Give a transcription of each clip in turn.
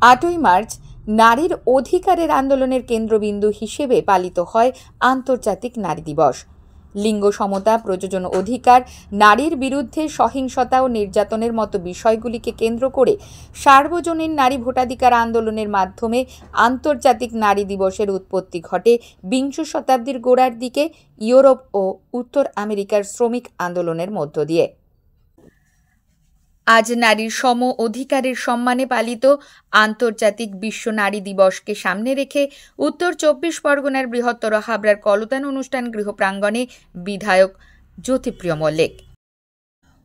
8ই March নারীর অধিকারের আন্দোলনের কেন্দ্রবিন্দু হিসেবে পালিত হয় আন্তর্জাতিক নারী দিবস। লিঙ্গ সমতা, প্রজনন অধিকার, নারীর বিরুদ্ধে সহিংসতা ও নির্যাতনের মতো বিষয়গুলিকে কেন্দ্র করে সার্বজনীন নারী ভোটাধিকার আন্দোলনের মাধ্যমে আন্তর্জাতিক নারী দিবসের উৎপত্তি ঘটে বিংশ শতাব্দীর গোড়ার দিকে ইউরোপ ও উত্তর আমেরিকার শ্রমিক আন্দোলনের মধ্য দিয়ে। আজ নারীর সম অধিকারের সম্মানে পালিত আন্তর্জাতিক বিশ্ব নারী দিবসকে সামনে রেখে উত্তর 24 পরগনার বৃহত্তর হাবড়ার কলতান অনুষ্ঠান গৃহ প্রাঙ্গণে বিধায়ক জ্যোতিপ্রিয় মল্লিক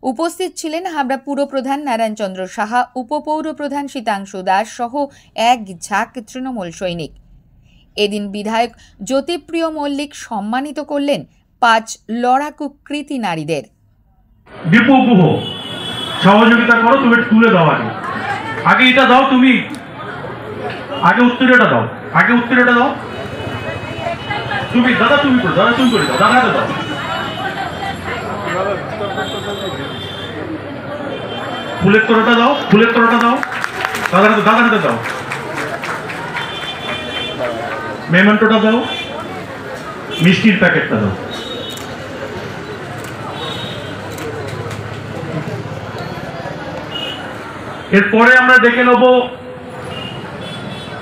উপস্থিত ছিলেন। হাবড়া পুরপ্রধান নারায়ণচন্দ্র সাহা, উপপৌর প্রধান শীতাংশু দাস সহ এক ঝাঁক তৃণমূল সৈনিক। এদিন বিধায়ক জ্যোতিপ্রিয় মল্লিক সম্মানিত করলেন 5 লড়াকু কৃতী নারীদের। সহযোগিতা করো, তুমি তুলে দাও, আগে এটা দাও, তুমি আগে উত্তরটা দাও, তুমি দাদা, তুমি করে দাও, দাদাটা দাও। ফুলের তোড়াটা দাও, দাদাটা দাও, মেমেন্টোটা দাও, মিষ্টির প্যাকেটটা দাও। এরপরে আমরা দেখে নেব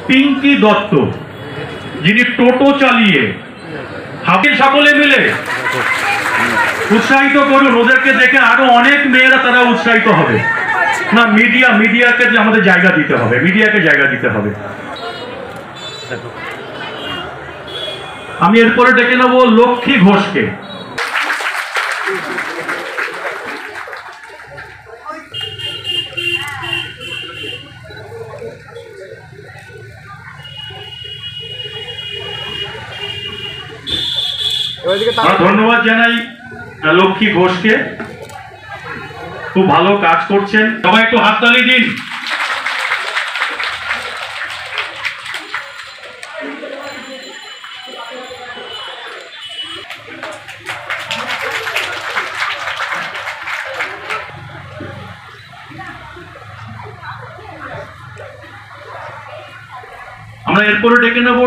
পিঙ্কি দত্ত, যিনি টোটো চালিয়ে হাবিল সকলে মিলে উৎসাহিত করুন। ওদেরকে দেখে আরো অনেক মেয়েরা তারা উৎসাহিত হবে। না, মিডিয়াকে আমাদের জায়গা দিতে হবে, আমি এরপরে ডেকে নেব লক্ষ্মী ঘোষকে। ধন্যবাদ জানাই লক্ষ্মী ঘোষকে, খুব ভালো কাজ করছেন। সবাই একটু হাততালি দিন। আমরা এরপরে ডেকে নেব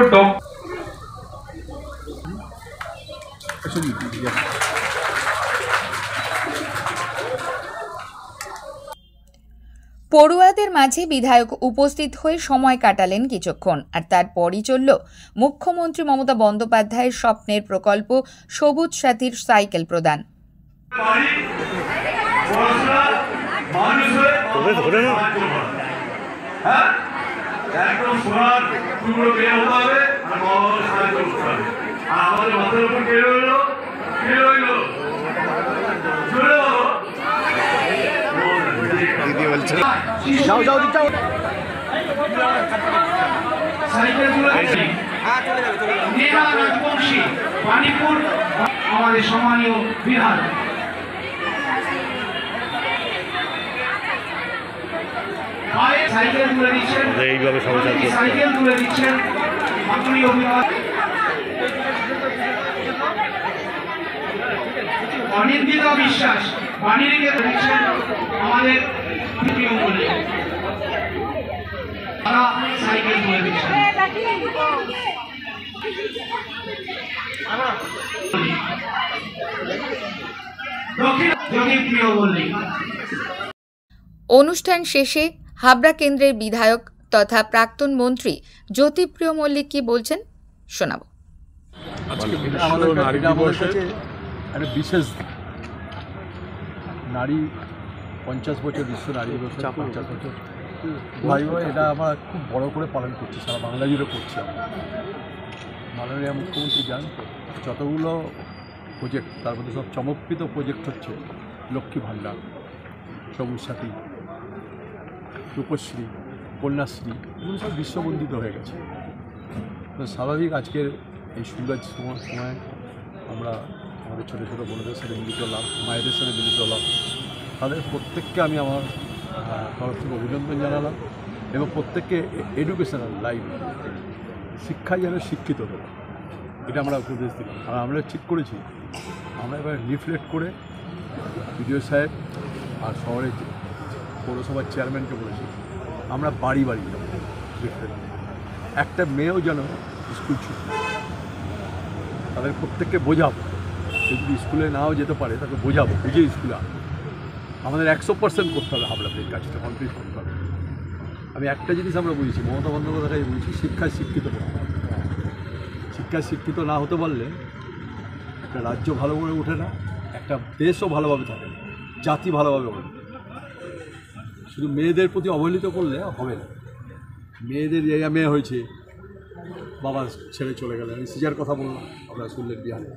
পড়ুয়াদের মাঝে বিধায়ক উপস্থিত হয়ে সময় কাটালেন কিছুক্ষণ, আর তারপরই চলল মুখ্যমন্ত্রী মমতা বন্দ্যোপাধ্যায়ের স্বপ্নের প্রকল্প সবুজ সাথীর সাইকেল প্রদান। আমাদের সম্মানীয় বিধায়ক সাইকেল তুলে দিচ্ছেন, মাননীয় অভিভাবক অনিন্দিত বিশ্বাস বাণীকে দিচ্ছেন আমাদের প্রিয় মল্লিক, তারা সাইকেল তুলে দিচ্ছেন। অনুষ্ঠান শেষে হাবড়া কেন্দ্রের বিধায়ক তথা প্রাক্তন মন্ত্রী জ্যোতিপ্রিয় মল্লিক কি বলছেন শোনাব। নারী দিবসে একটা বিশেষ নারী 50 বছর বিশ্ব নারী দিবস, 50 বছর ভাইব, এটা আমরা খুব বড় করে পালন করছি, সারা বাংলা জুড়ে করছি। মাননীয় মুখ্যমন্ত্রী জান যতগুলো প্রজেক্ট, তার মধ্যে সব চমৎকৃত প্রজেক্ট হচ্ছে লক্ষ্মী ভাণ্ডার, সবুজ সাথী, রূপশ্রী, কন্যাশ্রী, এগুলো সব বিশ্ববন্দিত হয়ে গেছে। তো স্বাভাবিক আজকের এই সুন্দর সময় আমরা আমাদের ছোটো ছোটো বোনদের সাথে মিলিত হলাম, মায়েদের সাথে মিলিত হলাম। তাদের প্রত্যেককে আমি আমার তরফ থেকে অভিনন্দন জানালাম এবং প্রত্যেককে এডুকেশনাল লাইফ, শিক্ষায় যেন শিক্ষিত হবে, এটা আমরা উপদেশ দিলাম। আর আমরা ঠিক করেছি, আমরা এবার লিফলেট করে বিডিও সাহেব আর শহরের পৌরসভার চেয়ারম্যানকে বলেছি আমরা বাড়ি বাড়ি যাব। দেখতে না, একটা মেয়েও যেন স্কুল ছুটি, তাদের প্রত্যেককে বোঝাবো। সে যদি স্কুলে নাও যেতে পারে তাকে বোঝাবো, বুঝে স্কুলে আনবো। আমাদের 100% করতে হবে, হাবড়াতে এই কাজটা কমপ্লিট করতে হবে। আমি একটা জিনিস আমরা বুঝেছি, মমতা বন্দ্যোপাধ্যায় বলছি, শিক্ষায় শিক্ষিত করতে হবে। শিক্ষায় শিক্ষিত না হতে পারলে একটা রাজ্য ভালো করে ওঠে না, একটা দেশও ভালোভাবে থাকে না, জাতি ভালোভাবে ওঠে। শুধু মেয়েদের প্রতি অবহেলিত করলে হবে না। মেয়েদের জায়গা মেয়ে হয়েছে, বাবা ছেড়ে চলে গেলেন, আমি সিজার কথা বললাম, আমরা শুনলেন বিহারে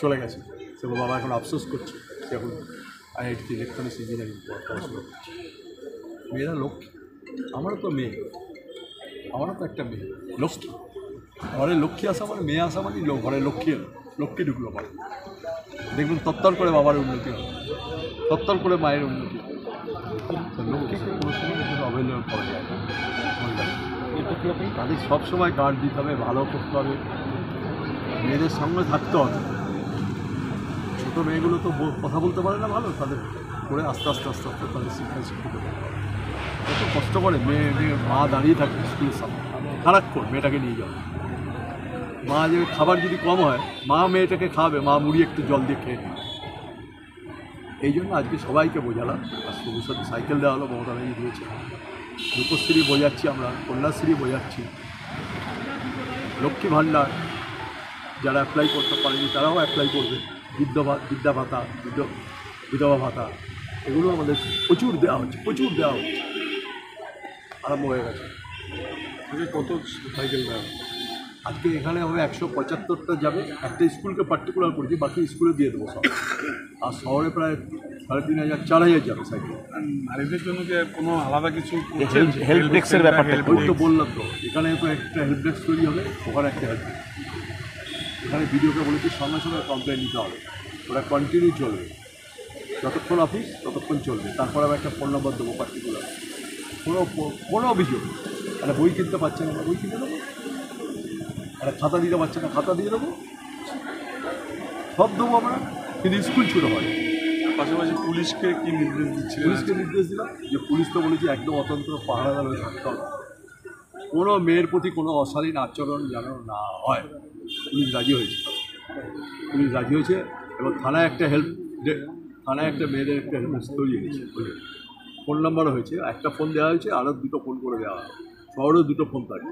চলে গেছে, সে বাবা এখন আফসোস করছে, সে এখন IIT ইলেকট্রনিক্স ইঞ্জিনিয়ারিং পড়াশোনা করছে। মেয়েরা লক্ষ্মী, আমারও তো মেয়ে, আমারও তো একটা মেয়ে লক্ষ্মী। ঘরে লক্ষ্মী আসা মানে, মেয়ে আসা মানে ঘরে লক্ষ্মী ঢুকলো পারে, দেখবেন তত্তর করে বাবার উন্নতি হবে, তত্তর করে মায়ের উন্নতি হবে। লক্ষ্মীকে কোনো সময় অবহেলনা করা যায় না, তাদের সবসময় গার্ড দিতে হবে, ভালো করতে হবে, মেয়েদের সঙ্গে থাকতে হবে। ছোটো মেয়েগুলো তো কথা বলতে পারে না ভালো, তাদের করে আস্তে আস্তে তাদের শিক্ষায় শিক্ষিত করতে হবে। এত কষ্ট করে মেয়ে মা দাঁড়িয়ে থাকে স্কুলের সামনে, সারাক্ষণ মেয়েটাকে নিয়ে যাবে। মা যে খাবার যদি কম হয়, মা মেয়েটাকে খাওয়াবে, মা মুড়ি একটু জল দিয়ে খেয়ে নেবে। এই জন্য আজকে সবাইকে বোঝালাম, আর ভবিষ্যতে সাইকেল দেওয়া হলো, মমতা ব্যানার্জি দিয়েছে, রূপশ্রী বোঝাচ্ছি, আমরা কন্যাশ্রী বোঝাচ্ছি, লক্ষ্মী ভাণ্ডার যারা অ্যাপ্লাই করতে পারেনি তারাও অ্যাপ্লাই করবে, বৃদ্ধা ভাতা, বিধবা ভাতা, এগুলো আমাদের প্রচুর দেওয়া হচ্ছে, আরম্ভ হয়ে গেছে। কত সাইকেল দেওয়া আজকে এখানে হবে 175টা যাবে, একটা স্কুলকে পার্টিকুলার করেছি, বাকি স্কুলে দিয়ে দেবো সব। আর শহরে প্রায় 3,500 4,000 যাবে সাইকেল। নারীদের জন্য যে কোনো আলাদা কিছু হেল্প ডেস্কের ব্যাপারটা ওই তো বললাম তো, এখানে তো একটা হেল্প ডেস্ক তৈরি হবে, ওখানে একটা হেল্প ডেস্ক। এখানে ভিডিওকে বলেছি সঙ্গে সঙ্গে কমপ্লেন নিতে হবে, ওরা কন্টিনিউ চলবে, যতক্ষণ অফিস ততক্ষণ চলবে। তারপর আমি একটা ফোন নম্বর দেবো পার্টিকুলার, কোনো অভিযোগ, একটা বই কিনতে পারছে না, বই কিনে দেবো, একটা খাতা দিতে পারছে না, খাতা দিয়ে দেবো, সব দেবো আমরা, কিন্তু স্কুল ছুটো হয়। পাশাপাশি পুলিশকে কি নির্দেশ দিচ্ছে? পুলিশকে নির্দেশ দিলাম যে, পুলিশ তো বলেছি একদম অতন্ত্র পাহারাদার হয়ে থাকতে হবে, কোনো মেয়ের প্রতি কোনো অশালীন আচরণ যেন না হয়। পুলিশ রাজি হয়েছে, এবং থানায় একটা মেয়েদের একটা হেল্প ডেস্ক তৈরি হয়েছে, ফোন নাম্বারও হয়েছে, একটা ফোন দেওয়া হয়েছে, আরও 2টো ফোন করে দেওয়া হয়, শহরেও 2টো ফোন থাকে,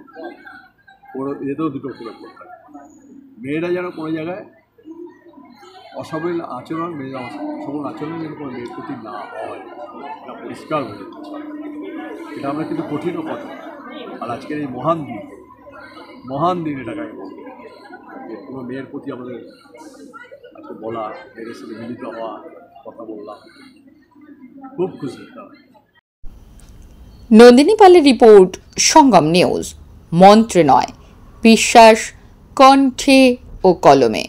এতেও 2টো করে ফোন থাকে। মেয়েরা যেন কোনো জায়গায় অসবল আচরণ যেন কোনো মেয়ের প্রতি না হয়, এটা পরিষ্কার হয়ে যাচ্ছে। এটা আমরা কিন্তু কঠিনও কথা, আর আজকের এই মহান দিন এটাকে আমি বলবো যে কোনো মেয়ের প্রতি আমাদের আজকে বলা, মেয়েদের সাথে মিলিত হওয়া, কথা বললাম, খুব খুশি। নন্দিনী পালের রিপোর্ট, সঙ্গম নিউজ। মন্ত্রে নয়, বিশ্বাস কণ্ঠে ও কলমে।